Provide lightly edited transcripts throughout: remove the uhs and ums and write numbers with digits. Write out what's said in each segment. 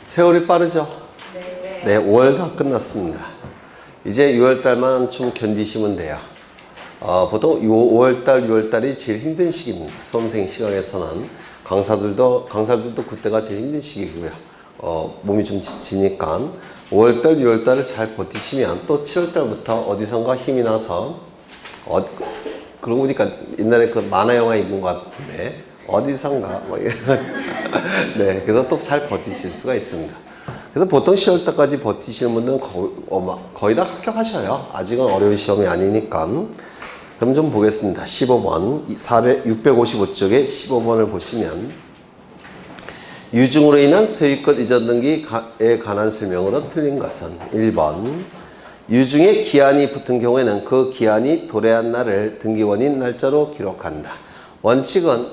세월이 빠르죠? 네, 5월 다 끝났습니다. 이제 6월달만 좀 견디시면 돼요. 보통 5월달, 6월달이 제일 힘든 시기입니다. 수험생 시각에서는 강사들도 그때가 제일 힘든 시기고요. 몸이 좀 지치니까 5월달, 6월달을 잘 버티시면 또 7월달부터 어디선가 힘이 나서 그러고 보니까 옛날에 그 만화 영화 있는 것 같은데 어디선가 네, 그래서 또 잘 버티실 수가 있습니다. 그래서 보통 10월달까지 버티시는 분들은 거의 다 합격하셔요. 아직은 어려운 시험이 아니니까. 그럼 좀 보겠습니다. 15번 655쪽에 15번을 보시면 유증으로 인한 소유권 이전 등기에 관한 설명으로 틀린 것은 1번 유증에 기한이 붙은 경우에는 그 기한이 도래한 날을 등기원인 날짜로 기록한다. 원칙은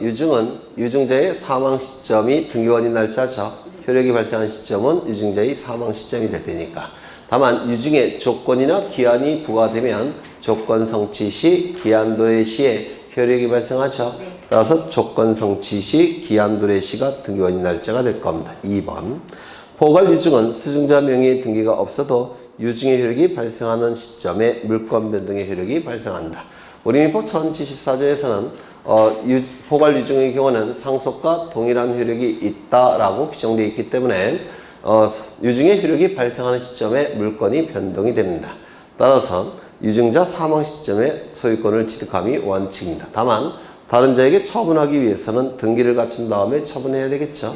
유증자의 사망 시점이 등기원인 날짜죠. 효력이 발생한 시점은 유증자의 사망 시점이 될 테니까. 다만 유증에 조건이나 기한이 부과되면 조건 성취 시, 기한 도래 시에 효력이 발생하죠. 따라서 조건 성취 시, 기한 도래 시가 등기원인 날짜가 될 겁니다. 2번 포괄 유증은 수증자 명의의 등기가 없어도 유증의 효력이 발생하는 시점에 물권 변동의 효력이 발생한다. 우리 민법 1074조에서는 포괄 유증의 경우는 상속과 동일한 효력이 있다라고 규정되어 있기 때문에 유증의 효력이 발생하는 시점에 물권이 변동이 됩니다. 따라서 유증자 사망 시점에 소유권을 취득함이 원칙입니다. 다만 다른 자에게 처분하기 위해서는 등기를 갖춘 다음에 처분해야 되겠죠.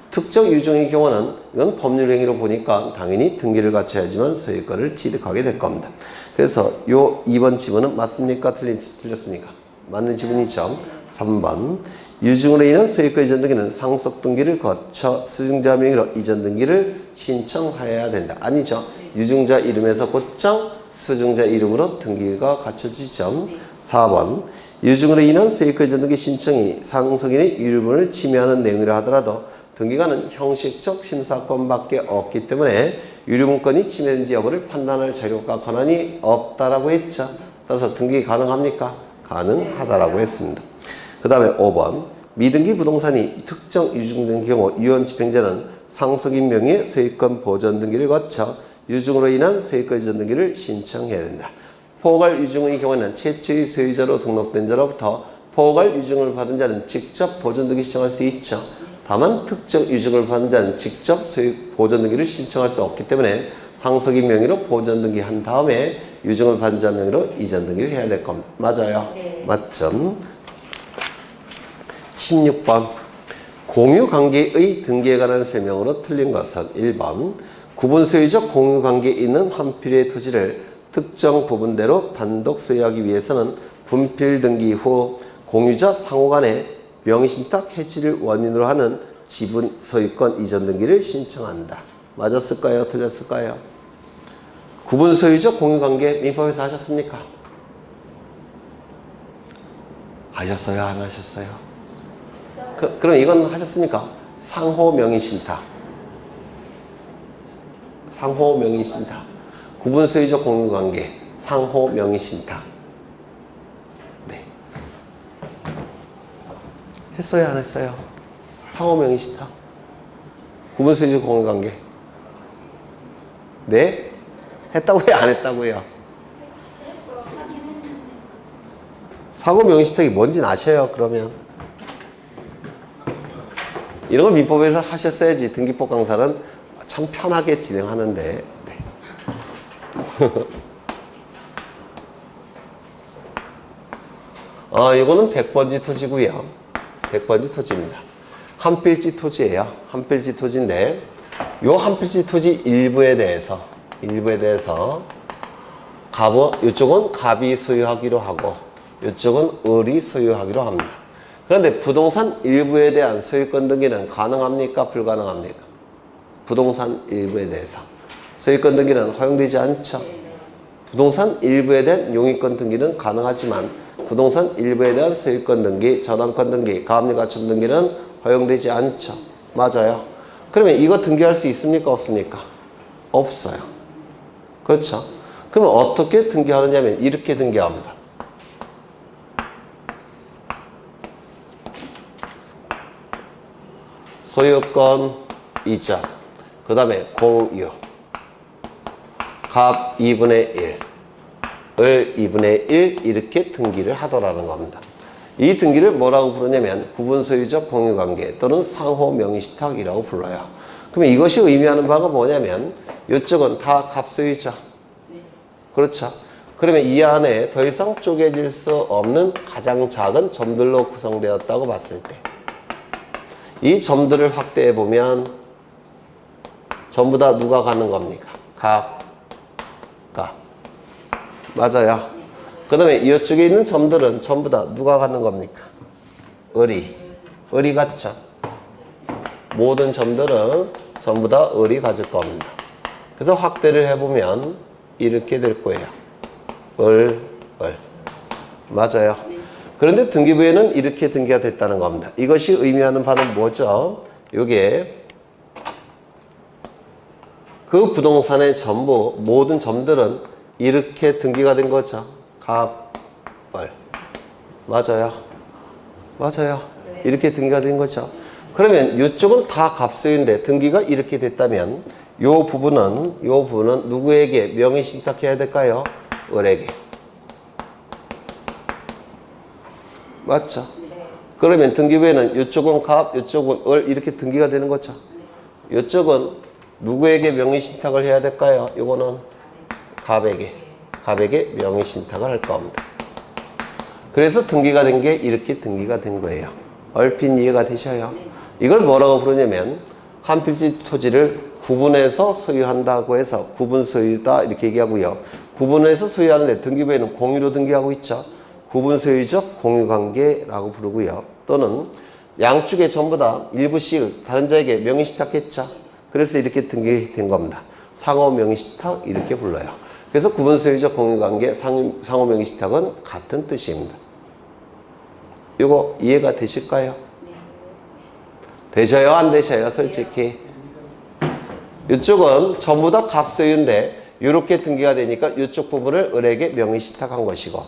특정 유증의 경우는 이건 법률 행위로 보니까 당연히 등기를 갖춰야지만 소유권을 취득하게 될 겁니다. 그래서 요 2번 지문은 맞습니까? 틀렸습니까? 맞는 지문이죠. 3번 유증으로 인한 소유권 이전 등기는 상속 등기를 거쳐 수증자 명의로 이전 등기를 신청해야 된다. 아니죠. 유증자 이름에서 곧장 수증자 이름으로 등기가 갖춰지죠. 4번 유증으로 인한 소유권 이전 등기 신청이 상속인의 유류분을 침해하는 내용이라 하더라도 등기관은 형식적 심사권밖에 없기 때문에 유류분권이 침해된지 여부를 판단할 자격과 권한이 없다라고 했죠. 따라서 등기 가능합니까? 가능하다라고 했습니다. 그 다음에 5번 미등기 부동산이 특정 유증된 경우 유언 집행자는 상속인 명의의 소유권 보전 등기를 거쳐 유증으로 인한 소유권 이전 등기를 신청해야 된다. 포괄 유증의 경우에는 최초의 소유자로 등록된 자로부터 포괄 유증을 받은 자는 직접 보전 등기 신청할 수 있죠. 다만 특정 유증을 받은 자는 직접 보전 등기를 신청할 수 없기 때문에 상속인 명의로 보전 등기한 다음에 유증을 받은 자 명의로 이전 등기를 해야 될 겁니다. 맞아요? 네. 맞죠? 16번 공유관계의 등기에 관한 설명으로 틀린 것은 1번 구분 소유적 공유관계에 있는 한 필의 토지를 특정 부분대로 단독 소유하기 위해서는 분필 등기 후 공유자 상호간에 명의신탁 해지를 원인으로 하는 지분 소유권 이전 등기를 신청한다. 맞았을까요? 틀렸을까요? 구분 소유적 공유관계 민법에서 하셨습니까? 하셨어요? 안 하셨어요? 그럼 이건 하셨습니까? 상호 명의신탁. 상호 명의신탁. 구분 소유적 공유관계. 상호 명의신탁. 네. 했어요? 안 했어요? 상호 명의신탁. 구분 소유적 공유관계. 네? 했다고요? 안 했다고요? 상호 명의신탁이 뭔지 아셔요? 그러면 이런 걸 민법에서 하셨어야지 등기법 강사는 참 편하게 진행하는데. 네. 이거는 100번지 토지고요. 100번지 토지입니다. 한필지 토지예요. 한필지 토지인데 요 한필지 토지 일부에 대해서 이쪽은 갑이 소유하기로 하고 이쪽은 을이 소유하기로 합니다. 그런데 부동산 일부에 대한 소유권 등기는 가능합니까? 불가능합니까? 부동산 일부에 대해서 소유권 등기는 허용되지 않죠. 부동산 일부에 대한 용의권 등기는 가능하지만 부동산 일부에 대한 소유권 등기, 전환권 등기, 가압류 가춤 등기는 허용되지 않죠. 맞아요. 그러면 이거 등기할 수 있습니까? 없습니까? 없어요. 그렇죠. 그러면 어떻게 등기하느냐면 이렇게 등기합니다. 소유권 이전. 그 다음에 공유, 값 2분의 1, 을 2분의 1 이렇게 등기를 하더라는 겁니다. 이 등기를 뭐라고 부르냐면 구분소유적 공유관계 또는 상호명의신탁이라고 불러요. 그러면 이것이 의미하는 바가 뭐냐면 이쪽은 다 갑소유죠. 그렇죠. 그러면 이 안에 더 이상 쪼개질 수 없는 가장 작은 점들로 구성되었다고 봤을 때 이 점들을 확대해 보면 전부 다 누가 가는 겁니까? 값. 맞아요. 그 다음에 이쪽에 있는 점들은 전부 다 누가 갖는 겁니까? 을이 같죠. 모든 점들은 전부 다 을이 가질 겁니다. 그래서 확대를 해보면 이렇게 될 거예요. 을. 맞아요. 그런데 등기부에는 이렇게 등기가 됐다는 겁니다. 이것이 의미하는 바는 뭐죠? 요게 그 부동산의 전부 모든 점들은 이렇게 등기가 된 거죠. 갑, 을. 맞아요. 이렇게 등기가 된 거죠. 그러면 이쪽은 다 갑소유인데 등기가 이렇게 됐다면 요 부분은 누구에게 명의신탁해야 될까요? 을에게. 맞죠? 그러면 등기부에는 이쪽은 갑, 이쪽은 을 이렇게 등기가 되는 거죠. 이쪽은 누구에게 명의신탁을 해야 될까요? 요거는 갑에게 명의신탁을 할 겁니다. 그래서 등기가 된 게 이렇게 등기가 된 거예요. 얼핏 이해가 되셔요? 이걸 뭐라고 부르냐면 한 필지 토지를 구분해서 소유한다고 해서 구분 소유다 이렇게 얘기하고요. 구분해서 소유하는데 등기부에는 공유로 등기하고 있죠. 구분 소유적 공유관계라고 부르고요. 또는 양쪽에 전부 다 일부씩 다른 자에게 명의신탁했죠. 그래서 이렇게 등기된 겁니다. 상호 명의신탁 이렇게 불러요. 그래서 구분 소유적 공유관계, 상호 명의신탁은 같은 뜻입니다. 이거 이해가 되실까요? 되셔요? 안 되셔요? 솔직히. 이쪽은 전부 다 갑소유인데 이렇게 등기가 되니까 이쪽 부분을 을에게 명의신탁한 것이고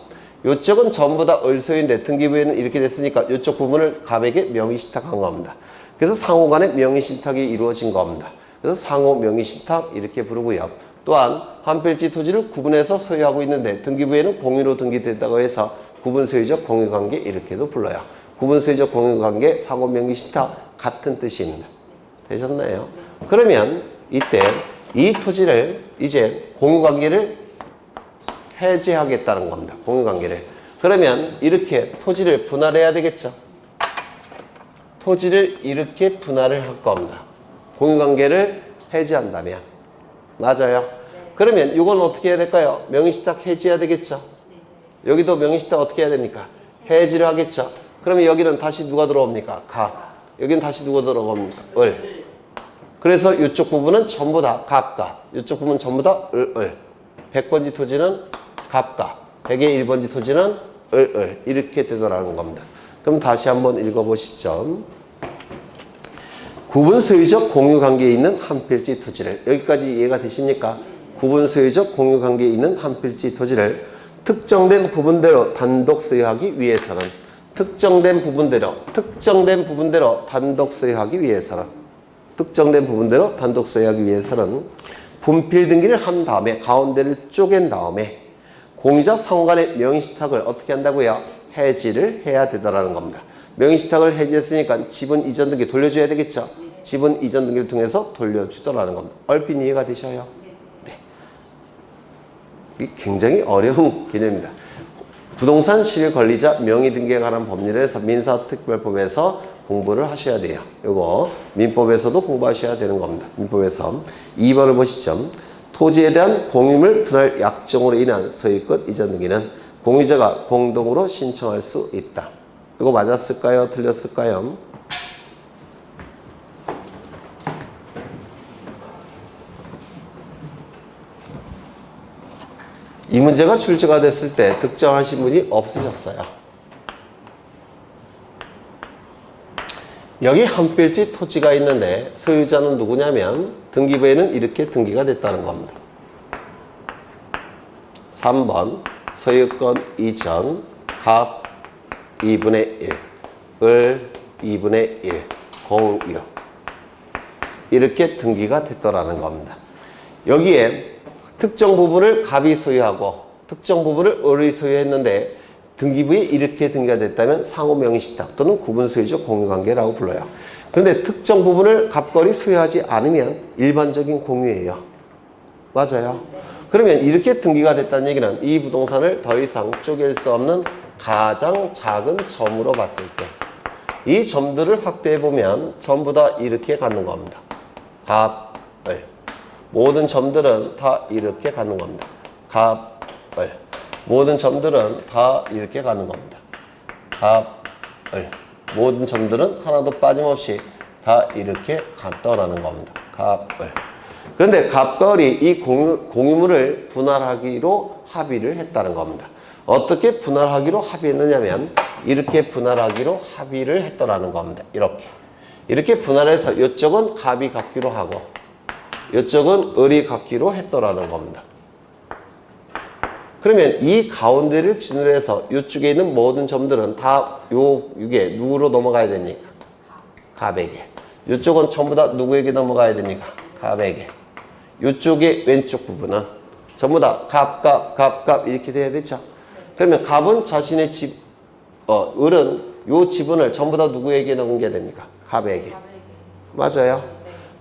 이쪽은 전부 다 을소유인데 등기부에는 이렇게 됐으니까 이쪽 부분을 갑에게 명의신탁한 겁니다. 그래서 상호 간에 명의신탁이 이루어진 겁니다. 그래서 상호 명의신탁 이렇게 부르고요. 또한 한 필지 토지를 구분해서 소유하고 있는데 등기부에는 공유로 등기됐다고 해서 구분소유적 공유관계 이렇게도 불러요. 구분소유적 공유관계, 상호 명의신탁 같은 뜻입니다. 되셨나요? 그러면 이때 이 토지를 이제 공유관계를 해제하겠다는 겁니다. 공유관계를. 그러면 이렇게 토지를 분할해야 되겠죠. 토지를 이렇게 분할을 할 겁니다. 공유관계를 해제한다면. 맞아요. 그러면 이건 어떻게 해야 될까요? 명의신탁 해지해야 되겠죠. 여기도 명의신탁 어떻게 해야 됩니까? 해지를 하겠죠. 그러면 여기는 다시 누가 들어옵니까? 갑. 여기는 다시 누가 들어옵니까? 을. 그래서 이쪽 부분은 전부 다 갑과 이쪽 부분은 전부 다 을. 100번지 토지는 갑과 100의 1번지 토지는 을. 이렇게 되더라는 겁니다. 그럼 다시 한번 읽어보시죠. 구분소유적 공유관계에 있는 한 필지 토지를, 여기까지 이해가 되십니까? 구분소유적 공유관계에 있는 한 필지 토지를 특정된 부분대로 단독 소유하기 위해서는 특정된 부분대로 단독 소유하기 위해서는 분필 등기를 한 다음에 가운데를 쪼갠 다음에 공유자 상호 간의 명의신탁을 어떻게 한다고요? 해지를 해야 되더라는 겁니다. 명의신탁을 해지했으니까 지분 이전 등기 돌려줘야 되겠죠? 지분 이전 등기를 통해서 돌려주더라는 겁니다. 얼핏 이해가 되셔요? 네. 이게 굉장히 어려운 개념입니다. 부동산 실권리자 명의 등기에 관한 법률에서 민사특별법에서 공부를 하셔야 돼요. 이거 민법에서도 공부하셔야 되는 겁니다. 민법에서 2번을 보시죠. 토지에 대한 공유물 분할 약정으로 인한 소유권 이전 등기는 공유자가 공동으로 신청할 수 있다. 이거 맞았을까요? 틀렸을까요? 이 문제가 출제가 됐을 때 득점하신 분이 없으셨어요. 여기 한 필지 토지가 있는데 소유자는 누구냐면 등기부에는 이렇게 등기가 됐다는 겁니다. 3번 소유권 이전 갑 2분의 1 을 2분의 1 공유 이렇게 등기가 됐더라는 겁니다. 여기에 특정 부분을 갑이 소유하고 특정 부분을 을이 소유했는데 등기부에 이렇게 등기가 됐다면 상호 명의신탁 또는 구분 소유적 공유관계라고 불러요. 그런데 특정 부분을 갑과 을이 소유하지 않으면 일반적인 공유예요. 맞아요. 그러면 이렇게 등기가 됐다는 얘기는 이 부동산을 더 이상 쪼갤 수 없는 가장 작은 점으로 봤을 때 이 점들을 확대해 보면 전부 다 이렇게 갖는 겁니다. 갑, 을. 모든 점들은 다 이렇게 갖는 겁니다. 갑, 을. 모든 점들은 다 이렇게 가는 겁니다. 갑, 을. 모든 점들은 하나도 빠짐없이 다 이렇게 갔더라는 겁니다. 갑, 을. 그런데 갑과 을이 이 공유물을 분할하기로 합의를 했다는 겁니다. 어떻게 분할하기로 합의했느냐면 이렇게 분할하기로 합의를 했더라는 겁니다. 이렇게 분할해서 이쪽은 갑이 갖기로 하고 이쪽은 을이 갖기로 했더라는 겁니다. 그러면 이 가운데를 기준으로 해서 이쪽에 있는 모든 점들은 다 이게 누구로 넘어가야 됩니까? 갑에게. 이쪽은 전부 다 누구에게 넘어가야 됩니까? 갑에게. 이쪽의 왼쪽 부분은 전부 다 갑 이렇게 돼야 되죠. 그러면 갑은 자신의 을은 요 지분을 전부 다 누구에게 넘겨야 됩니까? 갑에게. 맞아요.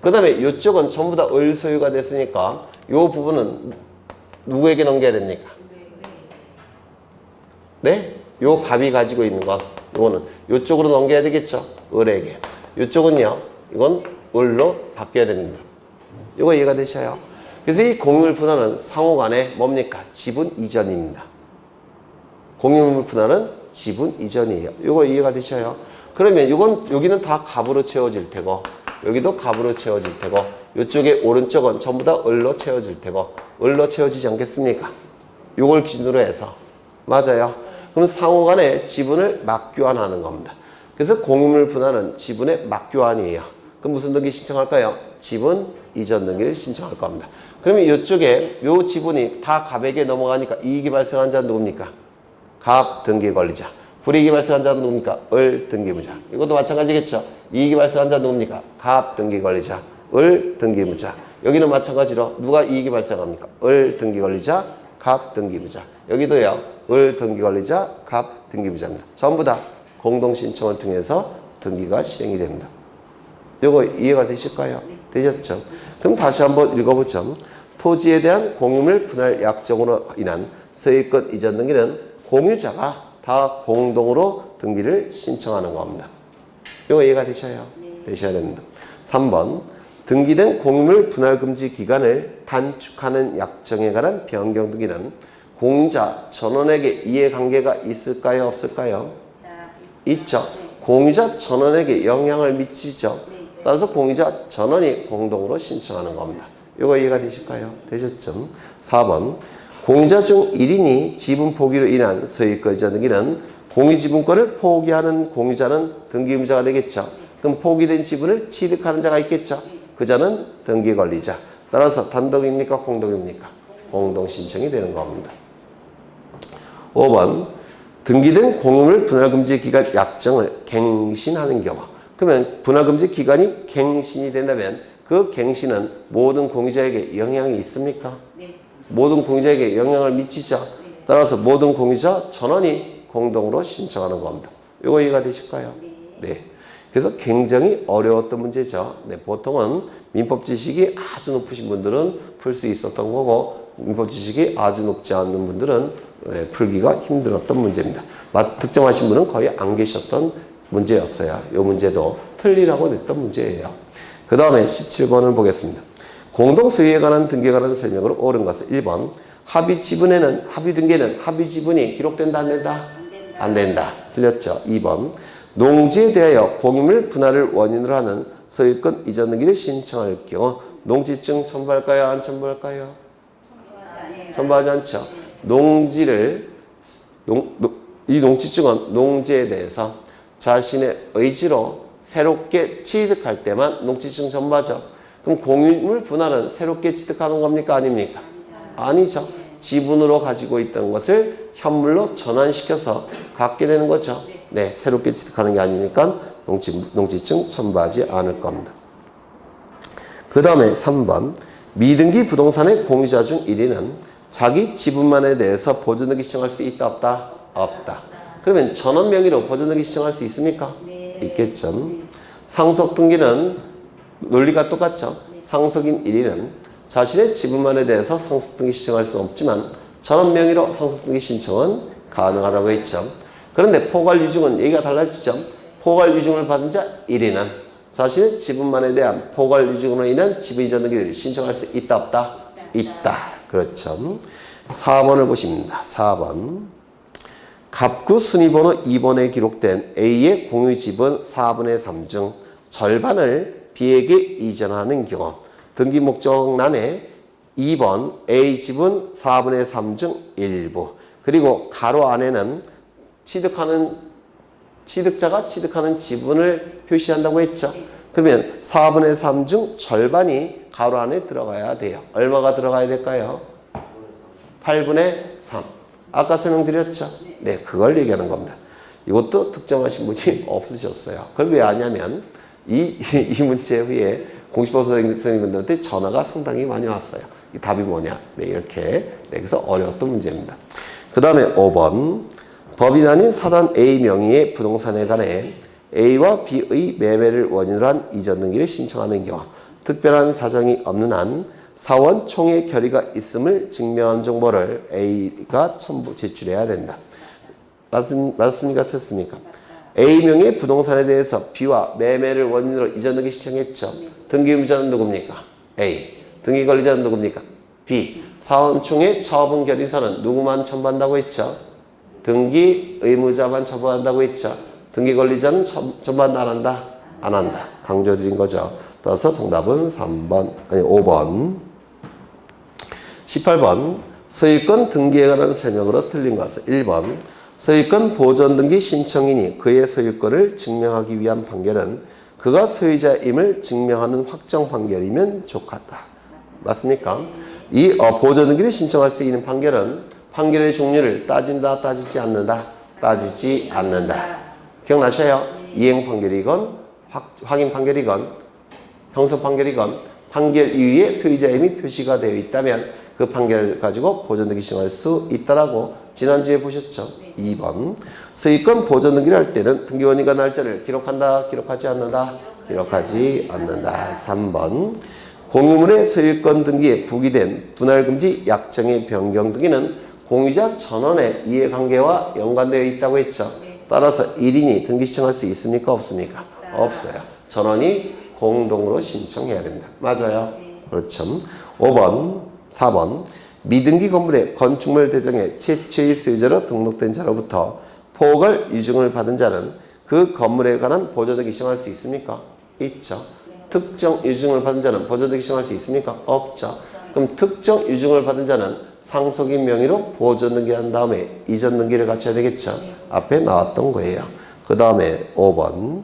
그 다음에 이쪽은 전부 다 을 소유가 됐으니까 요 부분은 누구에게 넘겨야 됩니까? 네? 요 갑이 가지고 있는 것, 요거는 요쪽으로 넘겨야 되겠죠? 을에게. 요쪽은요, 이건 을로 바뀌어야 됩니다. 이거 이해가 되셔요? 그래서 이 공유물 분할은 상호 간에 뭡니까? 지분 이전입니다. 공유물 분할은 지분 이전이에요. 이거 이해가 되셔요? 그러면 이건 여기는 다 갑으로 채워질 테고 여기도 갑으로 채워질 테고 이쪽에 오른쪽은 전부 다 을로 채워질 테고 을로 채워지지 않겠습니까? 이걸 기준으로 해서. 맞아요. 그럼 상호 간에 지분을 맞교환하는 겁니다. 그래서 공유물 분할은 지분의 맞교환이에요. 그럼 무슨 등기 신청할까요? 지분 이전 등기를 신청할 겁니다. 그러면 이쪽에 요 지분이 다 갑에게 넘어가니까 이익이 발생한 자는 누굽니까? 갑 등기 권리자. 불이익이 발생한 자는 누굽니까? 을 등기무자. 이것도 마찬가지겠죠. 이익이 발생한 자는 누굽니까? 갑 등기 권리자. 을 등기무자. 여기는 마찬가지로 누가 이익이 발생합니까? 을 등기 권리자. 갑 등기무자. 여기도요. 을 등기 권리자. 갑 등기무자입니다. 전부 다 공동 신청을 통해서 등기가 실행이 됩니다. 이거 이해가 되실까요? 되셨죠? 그럼 다시 한번 읽어보죠. 토지에 대한 공유물 분할 약정으로 인한 소유권 이전 등기는 공유자가 다 공동으로 등기를 신청하는 겁니다. 이거 이해가 되셔요? 되셔야 됩니다. 3번 등기된 공유물 분할 금지 기간을 단축하는 약정에 관한 변경 등기는 공유자 전원에게 이해관계가 있을까요? 없을까요? 있죠. 공유자 전원에게 영향을 미치죠. 따라서 공유자 전원이 공동으로 신청하는 겁니다. 이거 이해가 되실까요? 되셨죠? 4번 공유자 중 1인이 지분 포기로 인한 소유권 이전 등기는 공유지분권을 포기하는 공유자는 등기의무자가 되겠죠. 그럼 포기된 지분을 취득하는 자가 있겠죠. 그 자는 등기권리자. 따라서 단독입니까? 공동입니까? 공동 신청이 되는 겁니다. 5번 등기된 공유물 분할금지 기간 약정을 갱신하는 경우. 그러면 분할금지 기간이 갱신이 된다면 그 갱신은 모든 공유자에게 영향이 있습니까? 네. 모든 공유자에게 영향을 미치죠. 따라서 모든 공유자 전원이 공동으로 신청하는 겁니다. 이거 이해가 되실까요? 네. 그래서 굉장히 어려웠던 문제죠. 네, 보통은 민법 지식이 아주 높으신 분들은 풀 수 있었던 거고 민법 지식이 아주 높지 않은 분들은 풀기가 힘들었던 문제입니다. 특정하신 분은 거의 안 계셨던 문제였어요. 이 문제도 틀리라고 냈던 문제예요. 그 다음에 17번을 보겠습니다. 공동소유에 관한 등기에 관한 설명으로 옳은 것은 1번 합의 지분에는 합의 등기에는 합의 지분이 기록된다 안 된다? 안 된다. 틀렸죠. 2번 농지에 대하여 공유물 분할을 원인으로 하는 소유권 이전 등기를 신청할 경우 농지증 첨부할까요? 안 첨부할까요? 첨부하지 않죠. 이 농지증은 농지에 대해서 자신의 의지로 새롭게 취득할 때만 농지증 첨부하죠. 그럼 공유물 분할은 새롭게 취득하는 겁니까? 아닙니까? 아니죠. 지분으로 가지고 있던 것을 현물로 전환시켜서 갖게 되는 거죠. 네, 새롭게 취득하는 게 아니니까 농지증 첨부하지 않을 겁니다. 그 다음에 3번 미등기 부동산의 공유자 중 1인은 자기 지분만에 대해서 보존등기 신청할 수 있다 없다? 없다. 그러면 전원 명의로 보존등기 신청할 수 있습니까? 네. 있겠죠. 상속등기는 논리가 똑같죠. 상속인 1인은 자신의 지분만에 대해서 상속등기 신청할 수 없지만 전원 명의로 상속등기 신청은 가능하다고 했죠. 그런데 포괄유증은 얘기가 달라지죠. 포괄유증을 받은 자 1인은 자신의 지분만에 대한 포괄유증으로 인한 지분이전 등기를 신청할 수 있다 없다? 있다. 그렇죠. 4번을 보십니다. 4번 갑구 순위번호 2번에 기록된 A의 공유지분 4분의 3 중 절반을 B에게 이전하는 경우 등기 목적란에 2번 A 지분 4분의 3 중 일부 그리고 가로 안에는 취득자가 취득하는 지분을 표시한다고 했죠. 그러면 4분의 3 중 절반이 가로 안에 들어가야 돼요. 얼마가 들어가야 될까요? 8분의 3. 아까 설명드렸죠? 네, 그걸 얘기하는 겁니다. 이것도 특정하신 분이 없으셨어요. 그걸 왜 아냐면 이 문제 후에 공시법 선생님들한테 전화가 상당히 많이 왔어요. 이 답이 뭐냐? 네, 이렇게. 네, 그래서 어려웠던 문제입니다. 그 다음에 5번. 법인 아닌 사단 A 명의의 부동산에 관해 A와 B의 매매를 원인으로 한 이전 등기를 신청하는 경우 특별한 사정이 없는 한 사원 총회 결의가 있음을 증명한 정보를 A가 첨부 제출해야 된다. 맞습니까? 틀렸습니까? A 명의 부동산에 대해서 B와 매매를 원인으로 이전 등기 신청했죠. 등기 의무자는 누굽니까? A. 등기 권리자는 누굽니까? B. 사원총회 처분 결의서는 누구만 첨부한다고 했죠? 등기 의무자만 첨부한다고 했죠. 등기 권리자는 첨부한다 안 한다? 안 한다. 강조해드린 거죠. 따라서 정답은 5번. 18번 소유권 등기에 관한 설명으로 틀린 것은 1번 소유권 보존 등기 신청인이 그의 소유권을 증명하기 위한 판결은 그가 소유자임을 증명하는 확정 판결이면 족하다. 맞습니까? 이 보존 등기를 신청할 수 있는 판결은 판결의 종류를 따진다, 따지지 않는다, 따지지 않는다. 기억나셔요? 이행 판결이건 확인 판결이건 형사 판결이건 판결 이후에 소유자임이 표시가 되어 있다면 그 판결을 가지고 보존 등기 신청할 수 있다라고 지난주에 보셨죠? 2번 소유권 보존 등기를 할 때는 등기원인과 날짜를 기록한다, 기록하지 않는다, 기록하지 않는다. 3번 공유물의 소유권 등기에 부기된 분할금지 약정의 변경 등기는 공유자 전원의 이해관계와 연관되어 있다고 했죠. 따라서 1인이 등기 신청할 수 있습니까? 없습니까? 없어요. 전원이 공동으로 신청해야 됩니다. 맞아요? 그렇죠. 4번 미등기 건물의 건축물 대장의 최초의 소유자로 등록된 자로부터 포괄 유증을 받은 자는 그 건물에 관한 보존등기 신청할 수 있습니까? 있죠. 특정 유증을 받은 자는 보존등기 신청할 수 있습니까? 없죠. 그럼 특정 유증을 받은 자는 상속인 명의로 보존등기 한 다음에 이전 등기를 갖춰야 되겠죠. 앞에 나왔던 거예요. 그 다음에 5번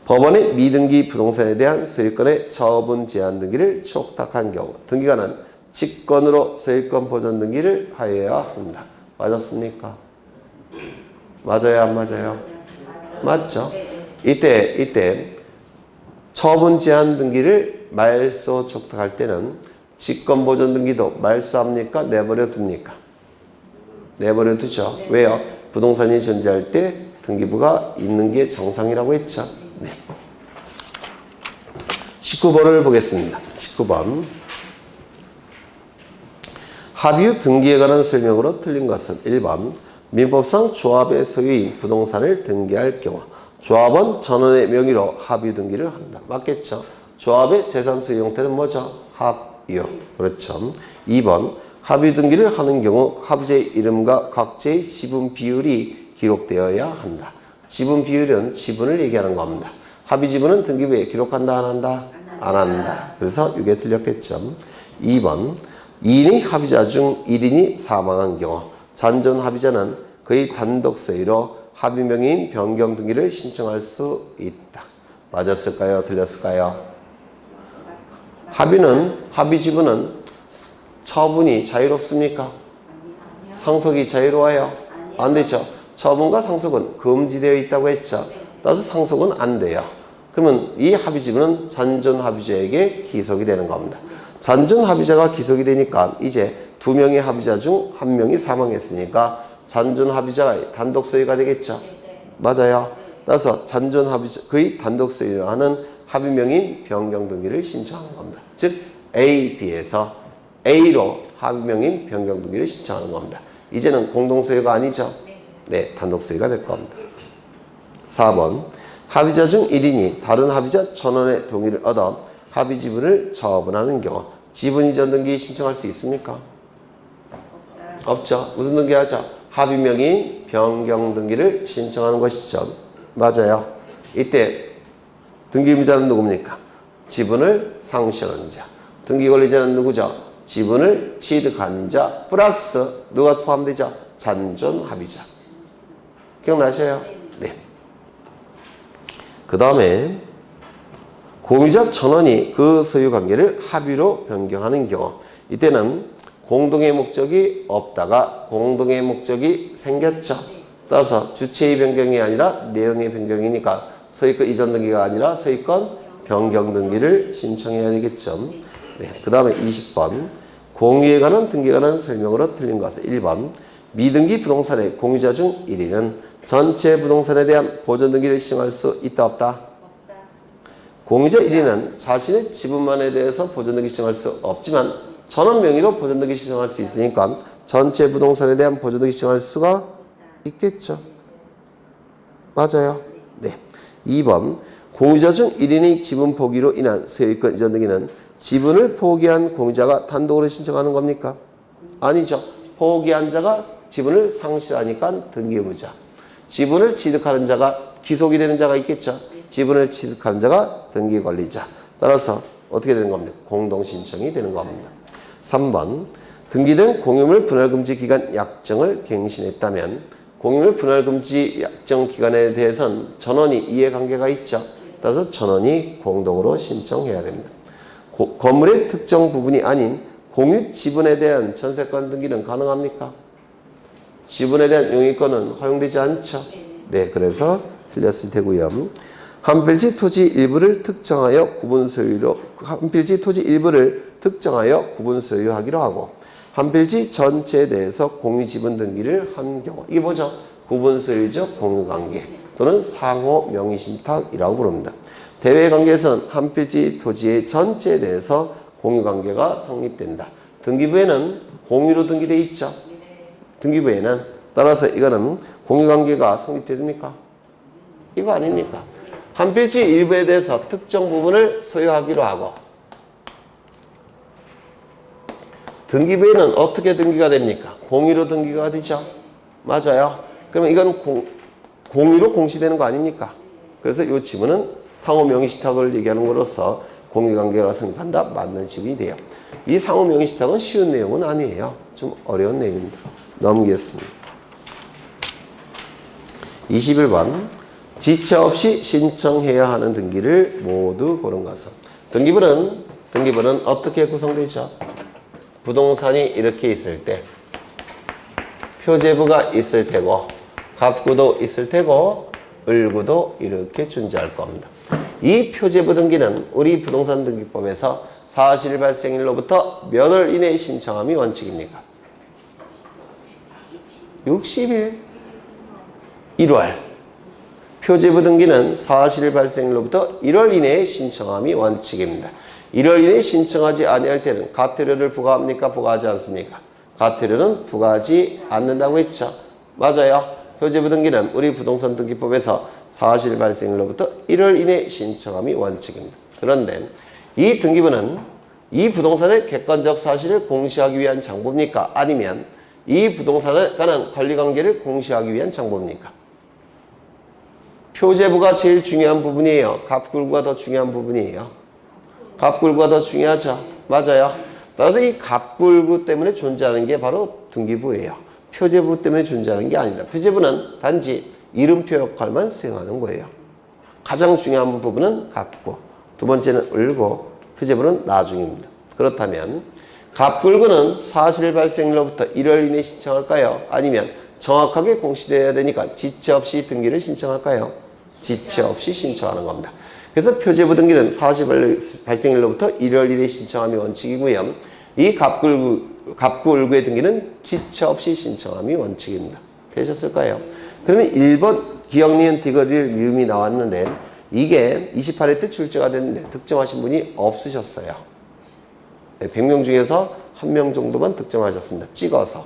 법원의 미등기 부동산에 대한 소유권의 처분 제한 등기를 촉탁한 경우 등기관은 직권으로 소유권 보존 등기를 하여야 한다. 맞았습니까? 맞아요, 안 맞아요? 맞죠? 이때 처분 제한 등기를 말소 촉탁할 때는 직권 보존 등기도 말소합니까? 내버려 둡니까? 내버려 두죠. 왜요? 부동산이 존재할 때 등기부가 있는 게 정상이라고 했죠. 네. 19번을 보겠습니다. 19번 합의후 등기에 관한 설명으로 틀린 것은 1번 민법상 조합의 소유인 부동산을 등기할 경우 조합원 전원의 명의로 합의 등기를 한다. 맞겠죠? 조합의 재산 소유 형태는 뭐죠? 합유. 그렇죠. 2번 합의 등기를 하는 경우 합의자의 이름과 각자의 지분 비율이 기록되어야 한다. 지분 비율은 지분을 얘기하는 겁니다. 합의 지분은 등기부에 기록한다 안 한다? 안 한다. 그래서 이게 틀렸겠죠. 2번 2인이 합의자 중 1인이 사망한 경우 잔존 합의자는 그의 단독 소유로 합의 명의인 변경 등기를 신청할 수 있다. 맞았을까요? 틀렸을까요? 합의 지분은 처분이 자유롭습니까? 상속이 자유로워요? 안 되죠. 처분과 상속은 금지되어 있다고 했죠. 따라서 상속은 안 돼요. 그러면 이 합의지분은 잔존 합의자에게 기속이 되는 겁니다. 잔존 합의자가 기속이 되니까 이제 두 명의 합의자 중 한 명이 사망했으니까 잔존 합의자가 단독 소유가 되겠죠. 맞아요. 따라서 잔존 합의자 그의 단독 소유를 하는 합의명인 변경 등기를 신청하는 겁니다. 즉 A, B에서 A로 합의명인 변경 등기를 신청하는 겁니다. 이제는 공동 소유가 아니죠. 네, 단독 소유가 될 겁니다. 4번 합의자 중 1인이 다른 합의자 1,000원의 동의를 얻어 합의 지분을 처분하는 경우 지분 이전 등기 신청할 수 있습니까? 없죠. 무슨 등기 하죠? 합의명인 변경 등기를 신청하는 것이죠. 맞아요. 이때 등기 의무자는 누굽니까? 지분을 상실한 자. 등기 권리자는 누구죠? 지분을 취득한 자 플러스 누가 포함되죠? 잔존 합의자. 기억나셔요? 네. 그 다음에 공유자 1,000원이 그 소유관계를 합의로 변경하는 경우 이때는 공동의 목적이 없다가 공동의 목적이 생겼죠. 따라서 주체의 변경이 아니라 내용의 변경이니까 소유권 이전 등기가 아니라 소유권 변경 등기를 신청해야 되겠죠. 네, 그 다음에 20번 공유에 관한 등기에 관한 설명으로 틀린 것은 1번 미등기 부동산의 공유자 중 1인은 전체 부동산에 대한 보존 등기를 신청할 수 있다 없다? 공유자 1인은 자신의 지분만에 대해서 보존 등기 신청할 수 없지만 전원 명의로 보존 등기 신청할 수 있으니까 전체 부동산에 대한 보존 등기 신청할 수가 있겠죠. 맞아요. 네. 2번 공유자 중 1인의 지분 포기로 인한 소유권 이전 등기는 지분을 포기한 공유자가 단독으로 신청하는 겁니까? 아니죠. 포기한 자가 지분을 상실하니까 등기 의무자. 지분을 취득하는 자가 기속이 되는 자가 있겠죠. 지분을 취득하는 자가 등기 권리자. 따라서 어떻게 되는 겁니까? 공동 신청이 되는 겁니다. 3번 등기된 공유물 분할금지 기간 약정을 갱신했다면 공유물 분할금지 약정 기간에 대해서는 전원이 이해관계가 있죠. 따라서 전원이 공동으로 신청해야 됩니다. 건물의 특정 부분이 아닌 공유 지분에 대한 전세권 등기는 가능합니까? 지분에 대한 용의권은 허용되지 않죠. 네, 그래서 틀렸을 테고요. 한필지 토지 일부를 특정하여 구분 소유로 한필지 토지 일부를 특정하여 구분 소유하기로 하고 한필지 전체에 대해서 공유 지분 등기를 한 경우 이게 뭐죠? 구분 소유적 공유 관계 또는 상호 명의 신탁이라고 부릅니다. 대외 관계에서는 한필지 토지의 전체에 대해서 공유 관계가 성립된다. 등기부에는 공유로 등기되어 있죠. 등기부에는 따라서 이거는 공유 관계가 성립됩니까? 이거 아닙니까? 한필지 일부에 대해서 특정 부분을 소유하기로 하고 등기부에는 어떻게 등기가 됩니까? 공유로 등기가 되죠. 맞아요. 그러면 이건 공유로 공시되는 거 아닙니까? 그래서 이 지분은 상호 명의신탁을 얘기하는 것으로서 공유관계가 성립한다. 맞는 지분이 돼요. 이 상호 명의신탁은 쉬운 내용은 아니에요. 좀 어려운 내용입니다. 넘기겠습니다. 21번 지체 없이 신청해야 하는 등기를 모두 고른 것은 등기부는 어떻게 구성되죠? 부동산이 이렇게 있을 때 표제부가 있을 테고 갑구도 있을 테고 을구도 이렇게 존재할 겁니다. 이 표제부 등기는 우리 부동산 등기법에서 사실 발생일로부터 몇 월 이내에 신청함이 원칙입니까? 60일 1월 표제부 등기는 사실 발생일로부터 1월 이내에 신청함이 원칙입니다. 1월 이내에 신청하지 아니할 때는 과태료를 부과합니까? 부과하지 않습니까? 과태료는 부과하지 않는다고 했죠. 맞아요. 표제부 등기는 우리 부동산 등기법에서 사실 발생일로부터 1월 이내에 신청함이 원칙입니다. 그런데 이 등기부는 이 부동산의 객관적 사실을 공시하기 위한 장부입니까? 아니면 이 부동산에 관한 권리관계를 공시하기 위한 장부입니까? 표제부가 제일 중요한 부분이에요. 갑굴구가 더 중요한 부분이에요. 갑굴구가 더 중요하죠. 맞아요. 따라서 이 갑굴구 때문에 존재하는 게 바로 등기부예요. 표제부 때문에 존재하는 게 아니다. 표제부는 단지 이름표 역할만 수행하는 거예요. 가장 중요한 부분은 갑구, 두 번째는 을구, 표제부는 나중입니다. 그렇다면 갑굴구는 사실 발생일로부터 1월 이내에 신청할까요? 아니면 정확하게 공시되어야 되니까 지체 없이 등기를 신청할까요? 지체 없이 신청하는 겁니다. 그래서 표제부 등기는 사실 발생일로부터 1월 1일에 신청함이 원칙이고요. 이 갑구을구의 등기는 지체 없이 신청함이 원칙입니다. 되셨을까요? 그러면 1번 기억, 니은, 디귿, 미음이 나왔는데 이게 28회 때 출제가 됐는데 득점하신 분이 없으셨어요. 100명 중에서 1명 정도만 득점하셨습니다. 찍어서.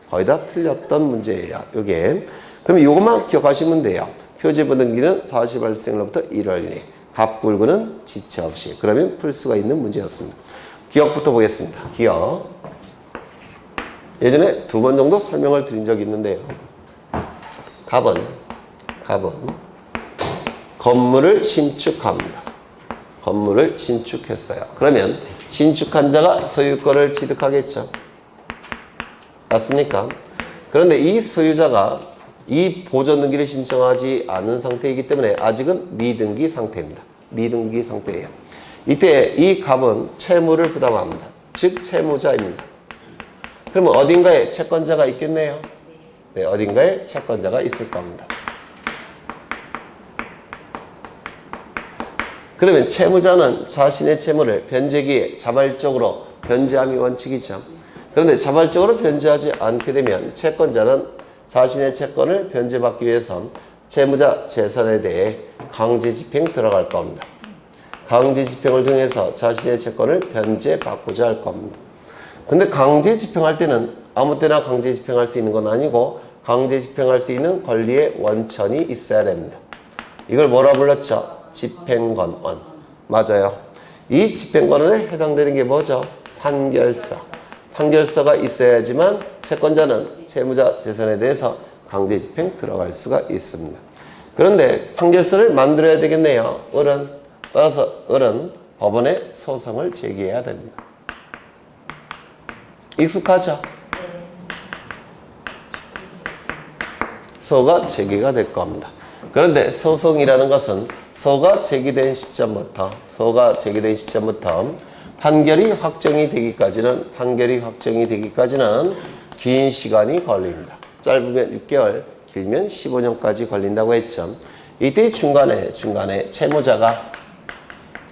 거의 다 틀렸던 문제예요. 요게. 그럼 요것만 기억하시면 돼요. 표제부 등기는 사실 발생일로부터 1월 1일. 갑구을구는 지체 없이. 그러면 풀 수가 있는 문제였습니다. 기억부터 보겠습니다. 기억. 예전에 2번 정도 설명을 드린 적이 있는데요. 갑은 건물을 신축합니다. 건물을 신축했어요. 그러면 신축한 자가 소유권을 취득하겠죠. 맞습니까? 그런데 이 소유자가 이 보존 등기를 신청하지 않은 상태이기 때문에 아직은 미등기 상태입니다. 미등기 상태예요. 이때 이 갑은 채무를 부담합니다. 즉 채무자입니다. 그러면 어딘가에 채권자가 있겠네요. 네, 어딘가에 채권자가 있을 겁니다. 그러면 채무자는 자신의 채무를 변제기에 자발적으로 변제함이 원칙이죠. 그런데 자발적으로 변제하지 않게 되면 채권자는 자신의 채권을 변제받기 위해서 채무자 재산에 대해 강제 집행 들어갈 겁니다. 강제 집행을 통해서 자신의 채권을 변제받고자 할 겁니다. 근데 강제 집행할 때는 아무 때나 강제 집행할 수 있는 건 아니고 강제 집행할 수 있는 권리의 원천이 있어야 됩니다. 이걸 뭐라 불렀죠? 집행권원. 맞아요. 이 집행권원에 해당되는 게 뭐죠? 판결서. 판결서가 있어야지만 채권자는 채무자 재산에 대해서 강제 집행 들어갈 수가 있습니다. 그런데 판결서를 만들어야 되겠네요. 따라서 을은 법원에 소송을 제기해야 됩니다. 익숙하죠? 소가 제기가 될 겁니다. 그런데 소송이라는 것은 소가 제기된 시점부터 판결이 확정이 되기까지는 긴 시간이 걸립니다. 짧으면 6개월, 길면 15년까지 걸린다고 했죠. 이때 중간에 채무자가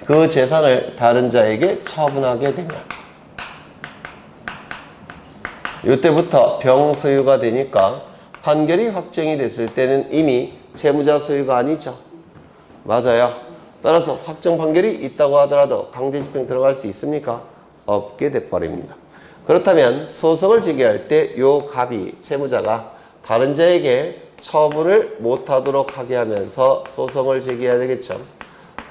그 재산을 다른 자에게 처분하게 되면 이때부터 병소유가 되니까 판결이 확정이 됐을 때는 이미 채무자 소유가 아니죠. 맞아요. 따라서 확정 판결이 있다고 하더라도 강제 집행 들어갈 수 있습니까? 없게 돼버립니다. 그렇다면 소송을 제기할 때 요 갑이 채무자가 다른 자에게 처분을 못하도록 하게 하면서 소송을 제기해야 되겠죠.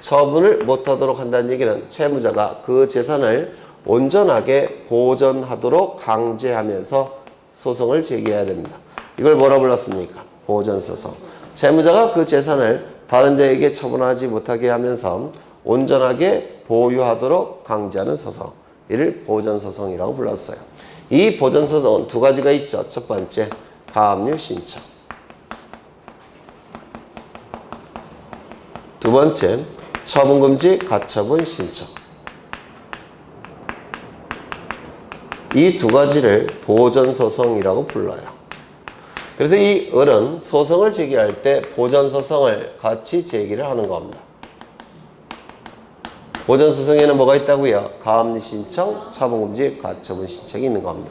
처분을 못하도록 한다는 얘기는 채무자가 그 재산을 온전하게 보전하도록 강제하면서 소송을 제기해야 됩니다. 이걸 뭐라 불렀습니까? 보전소송. 채무자가 그 재산을 다른 자에게 처분하지 못하게 하면서 온전하게 보유하도록 강제하는 소송. 이를 보전소송이라고 불렀어요. 이 보전소송은 두 가지가 있죠. 첫 번째, 가압류 신청. 두 번째, 처분금지 가처분 신청. 이 두 가지를 보전소송이라고 불러요. 그래서 이 을은 소송을 제기할 때 보전소송을 같이 제기를 하는 겁니다. 보전소송에는 뭐가 있다고요? 가압류 신청, 처분금지 가처분 신청이 있는 겁니다.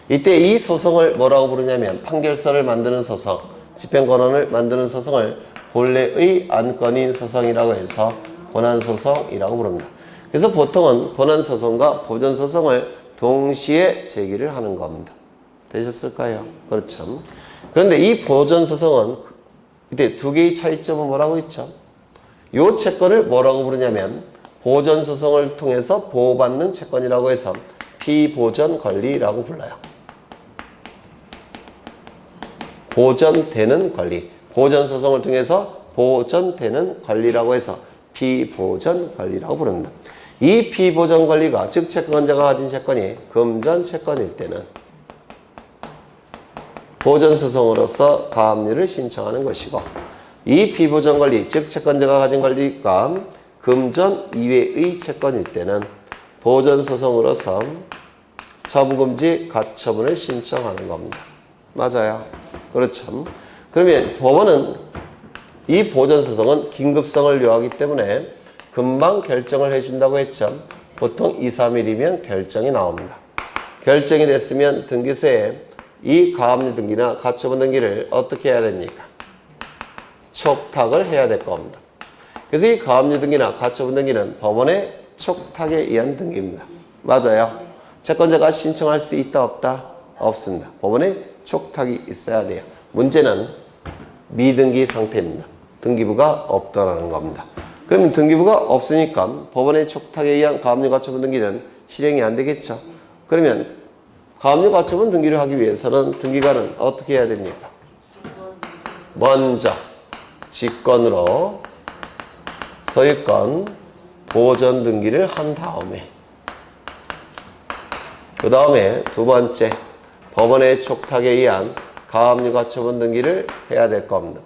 이때 이 소송을 뭐라고 부르냐면 판결서를 만드는 소송, 집행권원을 만드는 소송을 본래의 안건인 소송이라고 해서 본안소송이라고 부릅니다. 그래서 보통은 본안소송과 보전소송을 동시에 제기를 하는 겁니다. 되셨을까요? 그렇죠. 그런데 이 보전소송은 이때 두 개의 차이점은 뭐라고 있죠? 이 채권을 뭐라고 부르냐면 보전소송을 통해서 보호받는 채권이라고 해서 피보전 권리라고 불러요. 보전되는 권리. 보전소송을 통해서 보전되는 권리라고 해서 피보전 권리라고 부릅니다. 이 피보전 권리가 즉 채권자가 가진 채권이 금전 채권일 때는 보전소송으로서 가압류를 신청하는 것이고 이 피보전 권리 즉 채권자가 가진 권리가 금전 이외의 채권일 때는 보전소송으로서 처분금지 가처분을 신청하는 겁니다. 맞아요. 그렇죠. 그러면 법원은 이 보전소송은 긴급성을 요하기 때문에 금방 결정을 해준다고 했죠. 보통 2, 3일이면 결정이 나옵니다. 결정이 됐으면 등기소에 이 가압류 등기나 가처분 등기를 어떻게 해야 됩니까? 촉탁을 해야 될 겁니다. 그래서 이 가압류 등기나 가처분 등기는 법원의 촉탁에 의한 등기입니다. 맞아요? 채권자가 신청할 수 있다 없다? 없습니다. 법원에 촉탁이 있어야 돼요. 문제는 미등기 상태입니다. 등기부가 없다라는 겁니다. 그러면 등기부가 없으니까 법원의 촉탁에 의한 가압류 가처분 등기는 실행이 안 되겠죠. 그러면 가압류 가처분 등기를 하기 위해서는 등기관은 어떻게 해야 됩니까? 먼저 직권으로 소유권 보전 등기를 한 다음에 그 다음에 두 번째 법원의 촉탁에 의한 가압류 가처분 등기를 해야 될 겁니다.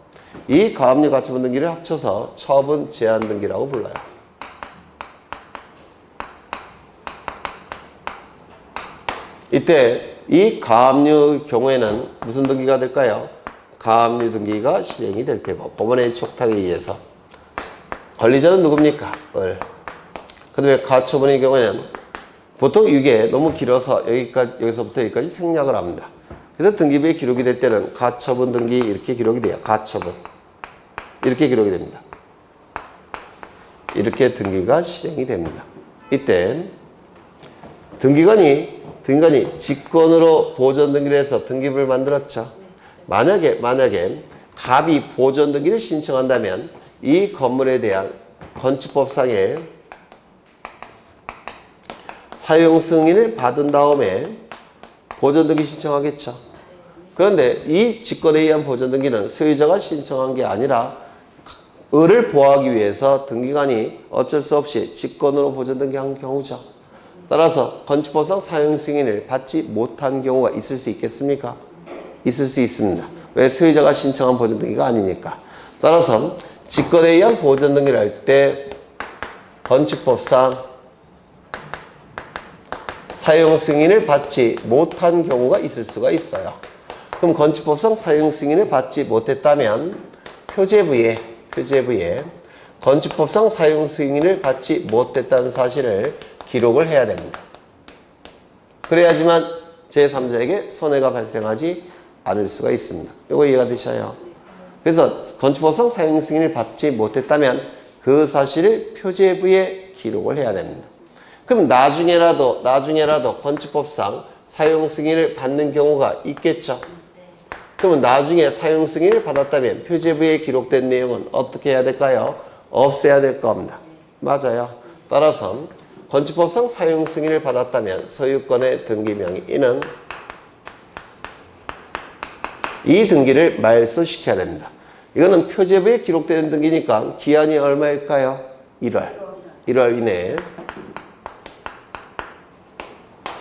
이 가압류 가처분 등기를 합쳐서 처분 제한 등기라고 불러요. 이때 이 가압류 경우에는 무슨 등기가 될까요? 가압류 등기가 실행이 될 테고 법원의 촉탁에 의해서 권리자는 누굽니까? 을. 그 다음에 가처분의 경우에는 보통 이게 너무 길어서 여기서부터 여기까지 생략을 합니다. 그래서 등기부에 기록이 될 때는 가처분 등기 이렇게 기록이 돼요. 가처분. 이렇게 기록이 됩니다. 이렇게 등기가 실행이 됩니다. 이때 등기관이 직권으로 보전 등기를 해서 등기부를 만들었죠. 만약에 갑이 보전 등기를 신청한다면 이 건물에 대한 건축법상의 사용 승인을 받은 다음에 보전 등기 신청하겠죠. 그런데 이 직권에 의한 보전 등기는 소유자가 신청한 게 아니라 을을 보호하기 위해서 등기관이 어쩔 수 없이 직권으로 보전 등기한 경우죠. 따라서 건축법상 사용 승인을 받지 못한 경우가 있을 수 있겠습니까? 있을 수 있습니다. 왜? 소유자가 신청한 보전 등기가 아니니까. 따라서 직권에 의한 보전 등기를 할 때 건축법상 사용 승인을 받지 못한 경우가 있을 수가 있어요. 그럼 건축법상 사용 승인을 받지 못했다면 표제부에 건축법상 사용 승인을 받지 못했다는 사실을 기록을 해야 됩니다. 그래야지만 제3자에게 손해가 발생하지 않을 수가 있습니다. 이거 이해가 되셔요? 그래서 건축법상 사용 승인을 받지 못했다면 그 사실을 표제부에 기록을 해야 됩니다. 그럼 나중에라도 건축법상 사용 승인을 받는 경우가 있겠죠. 그러면 나중에 사용 승인을 받았다면 표제부에 기록된 내용은 어떻게 해야 될까요? 없애야 될 겁니다. 맞아요. 따라서 건축법상 사용 승인을 받았다면 소유권의 등기명의인은 이 등기를 말소시켜야 됩니다. 이거는 표제부에 기록되는 등기니까 기한이 얼마일까요? 1월 이내에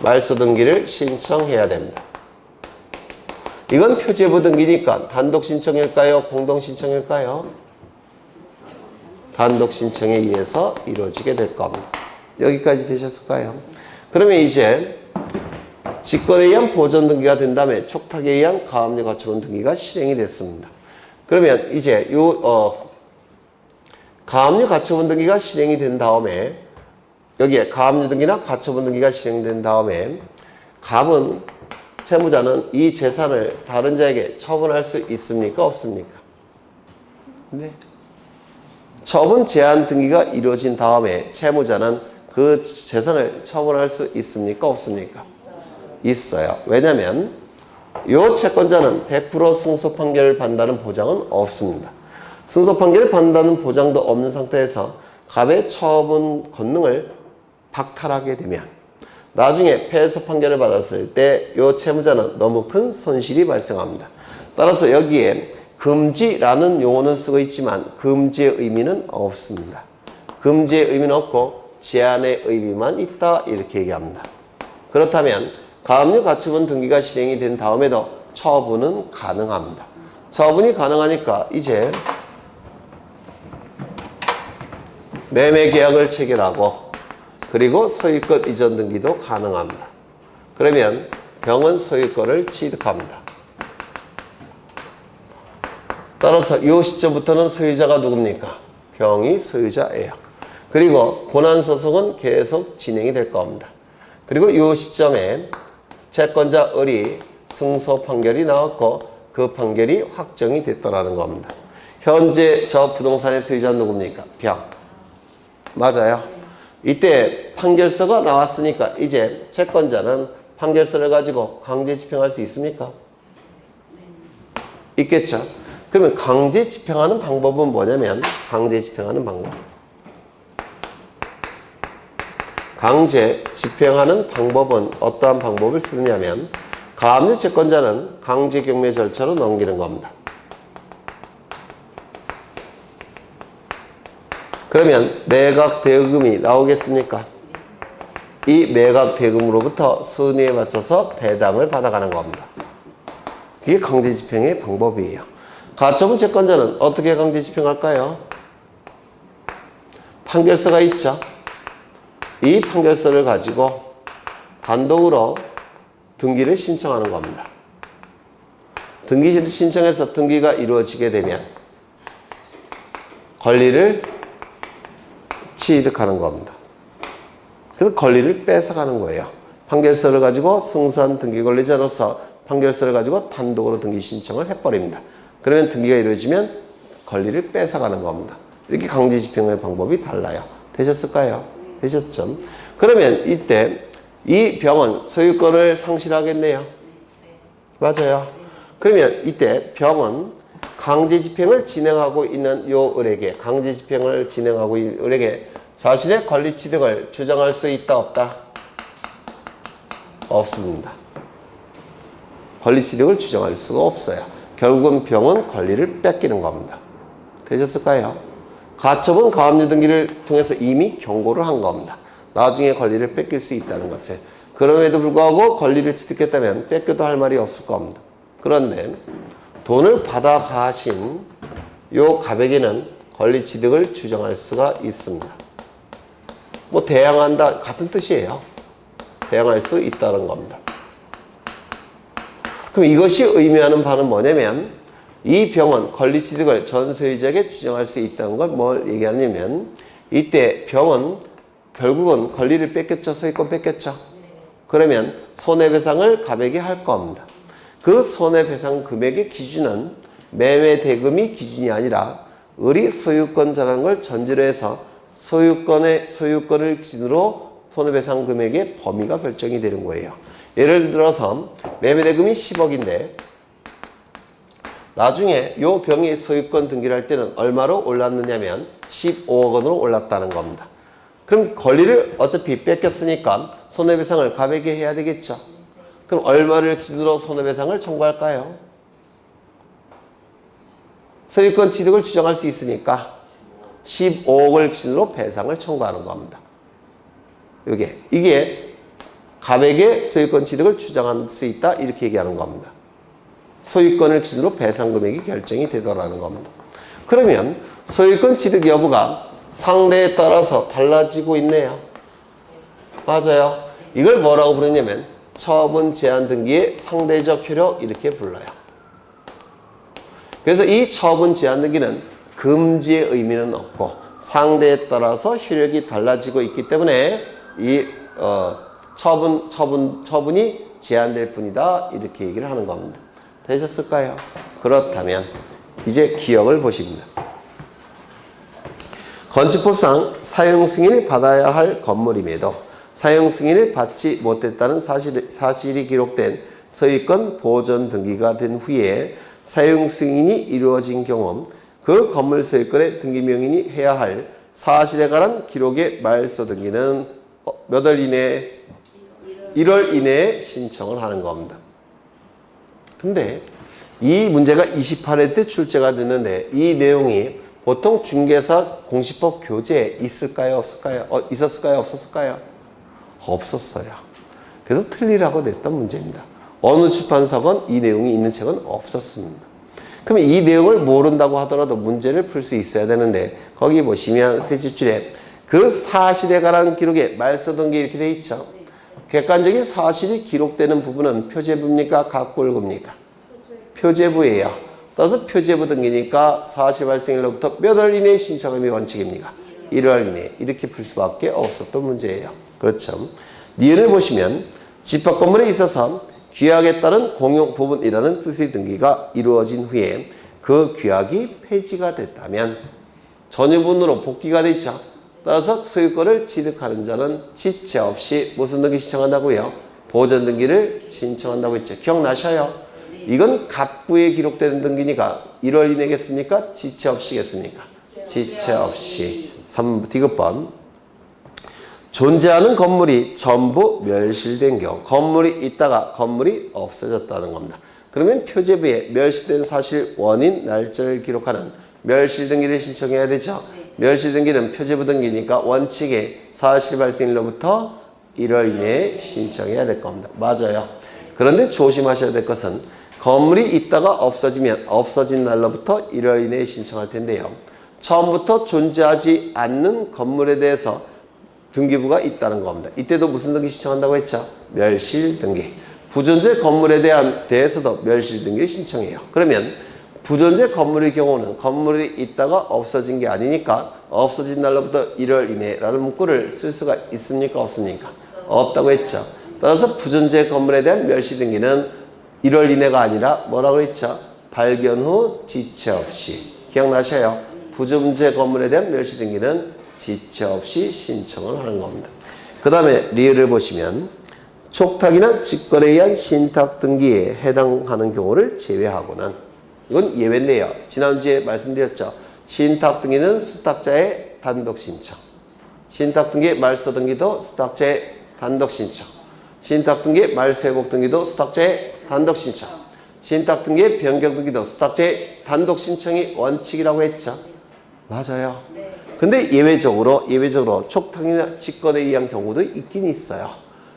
말소 등기를 신청해야 됩니다. 이건 표제부 등기니까 단독 신청일까요? 공동 신청일까요? 단독 신청에 의해서 이루어지게 될 겁니다. 여기까지 되셨을까요? 그러면 이제 직권에 의한 보전 등기가 된 다음에 촉탁에 의한 가압류 가처분 등기가 실행이 됐습니다. 그러면 이제 가압류 가처분 등기가 실행이 된 다음에 여기에 가압류 등기나 가처분 등기가 실행된 다음에 갑은 채무자는 이 재산을 다른 자에게 처분할 수 있습니까? 없습니까? 네. 처분 제한 등기가 이루어진 다음에 채무자는 그 재산을 처분할 수 있습니까? 없습니까? 있어요. 왜냐하면 이 채권자는 100% 승소 판결을 받는다는 보장은 없습니다. 승소 판결을 받는다는 보장도 없는 상태에서 갑의 처분 권능을 박탈하게 되면 나중에 패소 판결을 받았을 때 이 채무자는 너무 큰 손실이 발생합니다. 따라서 여기에 금지라는 용어는 쓰고 있지만 금지의 의미는 없습니다. 금지의 의미는 없고 제한의 의미만 있다 이렇게 얘기합니다. 그렇다면 가압류 가처분 등기가 실행이 된 다음에도 처분은 가능합니다. 처분이 가능하니까 이제 매매 계약을 체결하고 그리고 소유권 이전 등기도 가능합니다. 그러면 병은 소유권을 취득합니다. 따라서 이 시점부터는 소유자가 누굽니까? 병이 소유자예요. 그리고 본안소송은 계속 진행이 될 겁니다. 그리고 이 시점에 채권자 을이 승소 판결이 나왔고 그 판결이 확정이 됐더라는 겁니다. 현재 저 부동산의 소유자 누굽니까? 병. 맞아요. 이때 판결서가 나왔으니까 이제 채권자는 판결서를 가지고 강제 집행할 수 있습니까? 있겠죠. 그러면 강제 집행하는 방법은 뭐냐면 강제 집행하는 방법. 강제 집행하는 방법은 어떠한 방법을 쓰느냐면 가압류 채권자는 강제 경매 절차로 넘기는 겁니다. 그러면 매각 대금이 나오겠습니까? 이 매각 대금으로부터 순위에 맞춰서 배당을 받아가는 겁니다. 이게 강제 집행의 방법이에요. 가처분 채권자는 어떻게 강제 집행할까요? 판결서가 있죠. 이 판결서를 가지고 단독으로 등기를 신청하는 겁니다. 등기를 신청해서 등기가 이루어지게 되면 권리를 취득하는 겁니다. 그래서 권리를 뺏어가는 거예요. 판결서를 가지고 승소한 등기 권리자로서 판결서를 가지고 단독으로 등기 신청을 해버립니다. 그러면 등기가 이루어지면 권리를 뺏어가는 겁니다. 이렇게 강제 집행의 방법이 달라요. 되셨을까요? 되셨죠? 그러면 이때 이 병은 소유권을 상실하겠네요. 맞아요. 그러면 이때 병은 강제 집행을 진행하고 있는 요 을에게, 강제 집행을 진행하고 있는 을에게 자신의 권리 취득을 주장할 수 있다, 없다? 없습니다. 권리 취득을 주장할 수가 없어요. 결국은 병은 권리를 뺏기는 겁니다. 되셨을까요? 가처분 가압류 등기를 통해서 이미 경고를 한 겁니다. 나중에 권리를 뺏길 수 있다는 것을. 그럼에도 불구하고 권리를 취득했다면 뺏겨도 할 말이 없을 겁니다. 그런데 돈을 받아 가신 요 갑에게는 권리 취득을 주장할 수가 있습니다. 뭐 대항한다 같은 뜻이에요. 대항할 수 있다는 겁니다. 그럼 이것이 의미하는 바는 뭐냐면 이 병은 권리 취득을 전 소유자에게 주장할 수 있다는 걸 뭘 얘기하냐면 이때 병은 결국은 권리를 뺏겼죠. 소유권 뺏겼죠. 그러면 손해배상을 갑에게 할 겁니다. 그 손해배상 금액의 기준은 매매 대금이 기준이 아니라 을이 소유권자라는 걸 전제로 해서 소유권을 기준으로 손해배상 금액의 범위가 결정이 되는 거예요. 예를 들어서 매매 대금이 10억인데 나중에 요 병이 소유권 등기를 할 때는 얼마로 올랐느냐면 15억 원으로 올랐다는 겁니다. 그럼 권리를 어차피 뺏겼으니까 손해배상을 갑에게 해야 되겠죠. 그럼 얼마를 기준으로 손해배상을 청구할까요? 소유권 취득을 주장할 수 있으니까 15억을 기준으로 배상을 청구하는 겁니다. 이게 갑에게 소유권 취득을 주장할 수 있다 이렇게 얘기하는 겁니다. 소유권을 기준으로 배상 금액이 결정이 되더라는 겁니다. 그러면 소유권 취득 여부가 상대에 따라서 달라지고 있네요. 맞아요. 이걸 뭐라고 부르냐면 처분 제한 등기의 상대적 효력 이렇게 불러요. 그래서 이 처분 제한 등기는 금지의 의미는 없고 상대에 따라서 효력이 달라지고 있기 때문에 이 처분이 제한될 뿐이다 이렇게 얘기를 하는 겁니다. 되셨을까요? 그렇다면 이제 기억을 보십니다. 건축법상 사용 승인을 받아야 할 건물임에도 사용 승인을 받지 못했다는 사실이 기록된 소유권 보존 등기가 된 후에 사용 승인이 이루어진 경우 그 건물 소유권의 등기 명인이 해야 할 사실에 관한 기록의 말소 등기는 몇 월 이내에 1월 이내에 신청을 하는 겁니다. 근데 이 문제가 28회 때 출제가 됐는데 이 내용이 보통 중개사 공시법 교재에 있을까요? 없을까요? 있었을까요? 없었을까요? 없었어요. 그래서 틀리라고 냈던 문제입니다. 어느 출판사건 이 내용이 있는 책은 없었습니다. 그럼 이 내용을 모른다고 하더라도 문제를 풀 수 있어야 되는데 거기 보시면 세 집줄에 그 사실에 관한 기록에 말소 등기 이렇게 돼 있죠. 객관적인 사실이 기록되는 부분은 표제부입니까? 각골구입니까? 표제부예요. 따라서 표제부 등기니까 사실 발생일로부터 몇 월 이내에 신청함이 원칙입니까? 1월 이내 이렇게 풀 수밖에 없었던 문제예요. 그렇죠. 니은을 보시면 집합 건물에 있어서 규약에 따른 공용 부분이라는 뜻의 등기가 이루어진 후에 그 규약이 폐지가 됐다면 전유분으로 복귀가 되죠. 따라서 소유권을 취득하는 자는 지체 없이 무슨 등기 신청한다고요? 보전 등기를 신청한다고 했죠. 기억나셔요? 이건 갑구에 기록되는 등기니까 1월 이내겠습니까? 지체 없이겠습니까? 지체 없이. 3번 디귿번. 존재하는 건물이 전부 멸실된 경우, 건물이 있다가 건물이 없어졌다는 겁니다. 그러면 표제부에 멸실된 사실, 원인, 날짜를 기록하는 멸실 등기를 신청해야 되죠. 멸실 등기는 표제부 등기니까 원칙에 사실 발생일로부터 1월 이내에 신청해야 될 겁니다. 맞아요. 그런데 조심하셔야 될 것은 건물이 있다가 없어지면 없어진 날로부터 1월 이내에 신청할 텐데요. 처음부터 존재하지 않는 건물에 대해서 등기부가 있다는 겁니다. 이때도 무슨 등기 신청한다고 했죠? 멸실 등기. 부존재 건물에 대해서도 멸실 등기 신청해요. 그러면 부존재 건물의 경우는 건물이 있다가 없어진 게 아니니까 없어진 날로부터 1월 이내라는 문구를 쓸 수가 있습니까? 없습니까? 없다고 했죠. 따라서 부존재 건물에 대한 멸실 등기는 1월 이내가 아니라 뭐라고 했죠? 발견 후 지체 없이. 기억나셔요? 부존재 건물에 대한 멸실 등기는 지체 없이 신청을 하는 겁니다. 그 다음에 리을을 보시면 촉탁이나 직권에 의한 신탁 등기에 해당하는 경우를 제외하고는, 이건 예외인데요. 지난주에 말씀드렸죠. 신탁 등기는 수탁자의 단독 신청. 신탁 등기의 말소 등기도 수탁자의 단독 신청. 신탁 등기의 말소 회복 등기도 수탁자의 단독 신청. 신탁 등기의 변경 등기도 수탁자의 단독 신청이 원칙이라고 했죠. 맞아요. 근데 예외적으로 촉탁이나 직권에 의한 경우도 있긴 있어요.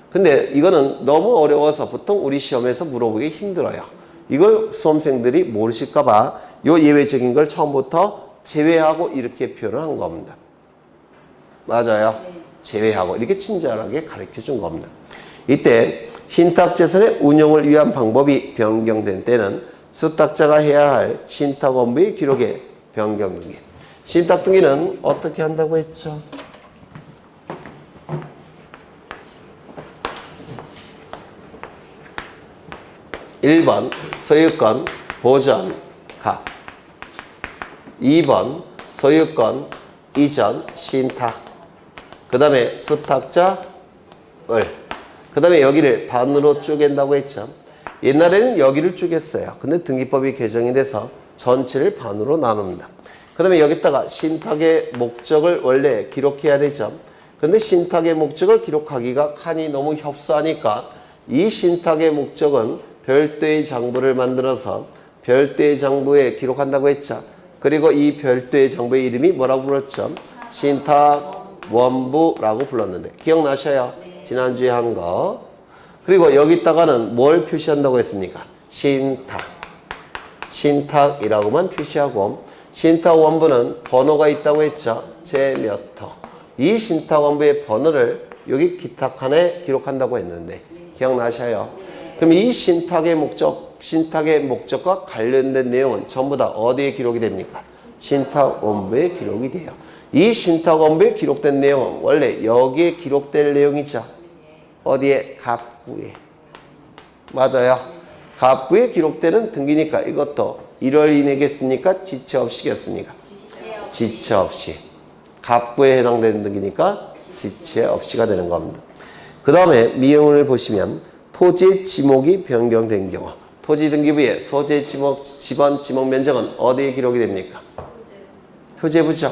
근데 이거는 너무 어려워서 보통 우리 시험에서 물어보기 힘들어요. 이걸 수험생들이 모르실까봐 요 예외적인 걸 처음부터 제외하고 이렇게 표현을 한 겁니다. 맞아요. 제외하고 이렇게 친절하게 가르쳐 준 겁니다. 이때 신탁재산의 운용을 위한 방법이 변경된 때는 수탁자가 해야 할 신탁원부의 기록에 변경 등기. 신탁 등기는 어떻게 한다고 했죠? (1번) 소유권 보전 갑, 2번 소유권 이전 신탁, 그 다음에 수탁자 을, 그 다음에 여기를 반으로 쪼갠다고 했죠. 옛날에는 여기를 쪼갰어요. 근데 등기법이 개정이 돼서 전체를 반으로 나눕니다. 그 다음에 여기다가 신탁의 목적을 원래 기록해야 되죠. 그런데 신탁의 목적을 기록하기가 칸이 너무 협소하니까 이 신탁의 목적은 별도의 장부를 만들어서 별도의 장부에 기록한다고 했죠. 그리고 이 별도의 장부의 이름이 뭐라고 불렀죠? 신탁원부라고 불렀는데 기억나셔요? 지난주에 한 거. 그리고 여기다가는 뭘 표시한다고 했습니까? 신탁이라고만 표시하고, 신탁원부는 번호가 있다고 했죠. 제 몇 호. 이 신탁원부의 번호를 여기 기탁칸에 기록한다고 했는데 기억나셔요? 그럼 이 신탁의 목적과 관련된 내용은 전부 다 어디에 기록이 됩니까? 신탁원부에 기록이 돼요. 이 신탁원부에 기록된 내용은 원래 여기에 기록될 내용이죠. 어디에? 갑구에. 맞아요. 갑구에 기록되는 등기니까 이것도 1월 이내겠습니까? 지체 없이겠습니까? 지체 없이. 갑구에 해당되는 등기니까 지체 없이가 되는 겁니다. 그 다음에 미형을 보시면 토지 지목이 변경된 경우, 토지 등기부의 소재 지목, 지번 지목 면적은 어디에 기록이 됩니까? 표제부죠.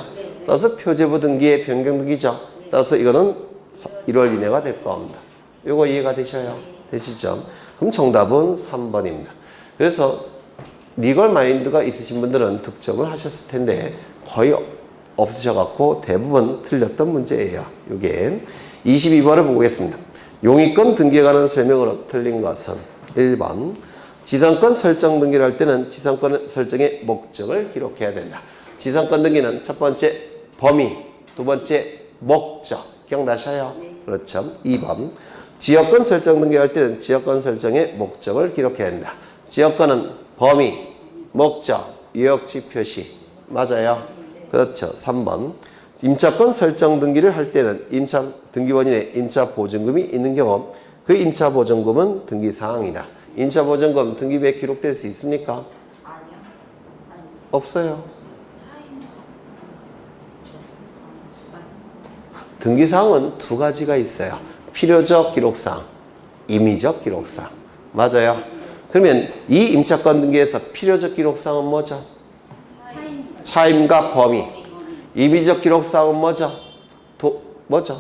따라서 표제부 등기의 변경 등기죠. 따라서 이거는 1월 이내가 될 겁니다. 이거 이해가 되셔요? 되시죠? 그럼 정답은 3번입니다. 그래서 리걸 마인드가 있으신 분들은 득점을 하셨을 텐데 거의 없으셔갖고 대부분 틀렸던 문제예요. 이게 22번을 보겠습니다. 용의권 등기에 관한 설명으로 틀린 것은 1번 지상권 설정 등기를 할 때는 지상권 설정의 목적을 기록해야 된다. 지상권 등기는 첫 번째 범위, 두 번째 목적. 기억나셔요? 그렇죠. 2번 지역권 설정 등기할 때는 지역권 설정의 목적을 기록해야 한다. 지역권은 범위, 목적, 유역지 표시. 맞아요. 그렇죠. 3번 임차권 설정 등기를 할 때는 임차 등기원인의 임차 보증금이 있는 경우 그 임차 보증금은 등기 사항이다. 임차 보증금 등기부에 기록될 수 있습니까? 아니요. 아니, 없어요. 차이는 등기 사항은 두 가지가 있어요. 필요적 기록사항, 임의적 기록사항. 맞아요. 그러면 이 임차권 등기에서 필요적 기록사항은 뭐죠? 차임과 범위. 임의적 기록사항은 뭐죠? 뭐죠?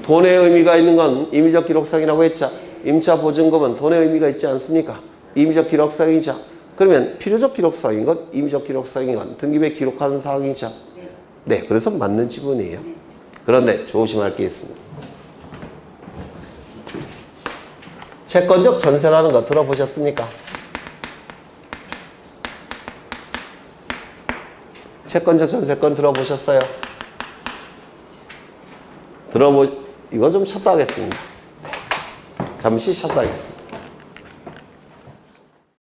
돈의 의미가 있는 건 임의적 기록사항이라고 했죠. 임차 보증금은 돈의 의미가 있지 않습니까? 임의적 기록사항이죠. 그러면 필요적 기록사항인 것, 임의적 기록사항인 것, 등기부에 기록하는 사항이죠. 네, 그래서 맞는 지분이에요. 그런데 조심할 게 있습니다. 채권적 전세라는 거 들어보셨습니까? 채권적 전세권 들어보셨어요? 이건 좀 쉬었다 하겠습니다. 잠시 쉬었다 하겠습니다.